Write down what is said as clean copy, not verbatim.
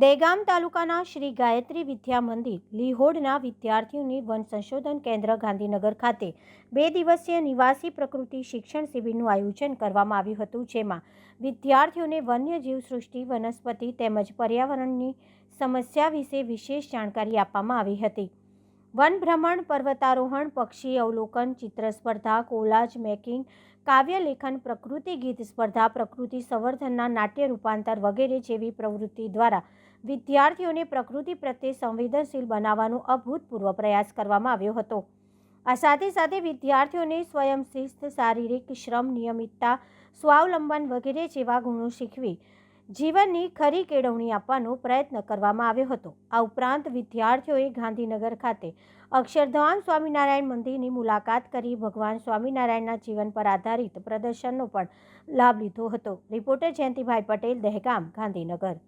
દહેગામ તાલુકાના શ્રી ગાયત્રી વિદ્યા મંદિર લીહોડના વિદ્યાર્થીઓની વન સંશોધન કેન્દ્ર ગાંધીનગર ખાતે 2 દિવસીય નિવાસી પ્રકૃતિ શિક્ષણ શિબિરનું આયોજન કરવામાં આવ્યું હતું, જેમાં વિદ્યાર્થીઓને વન્યજીવ સૃષ્ટિ, વનસ્પતિ તેમજ પર્યાવરણની સમસ્યા વિશે વિશેષ જાણકારી આપવામાં આવી હતી. વન ભ્રમણ, પર્વતારોહણ, પક્ષી અવલોકન, ચિત્ર સ્પર્ધા, કોલાજ મેકિંગ, કાવ્ય લેખન, પ્રકૃતિ ગીત સ્પર્ધા, પ્રકૃતિ સંવર્ધનના નાટ્ય રૂપાંતર વગેરે જેવી પ્રવૃત્તિ દ્વારા વિદ્યાર્થીઓને પ્રકૃતિ પ્રત્યે સંવેદનશીલ બનાવવાનો અભૂતપૂર્વ પ્રયાસ કરવામાં આવ્યો હતો. આ સાથે સાથે વિદ્યાર્થીઓને સ્વયં શિસ્ત, શારીરિક શ્રમ, નિયમિતતા, સ્વાવલંબન વગેરે જેવા ગુણો શીખવી જીવનની ખરી કેળવણી આપવાનો પ્રયત્ન કરવામાં આવ્યો હતો. આ ઉપરાંત વિદ્યાર્થીઓએ ગાંધીનગર ખાતે અક્ષરધામ સ્વામિનારાયણ મંદિરની મુલાકાત કરી ભગવાન સ્વામિનારાયણના જીવન પર આધારિત પ્રદર્શનનો પણ લાભ લીધો હતો. રિપોર્ટર જયંતિભાઈ પટેલ, દહેગામ, ગાંધીનગર.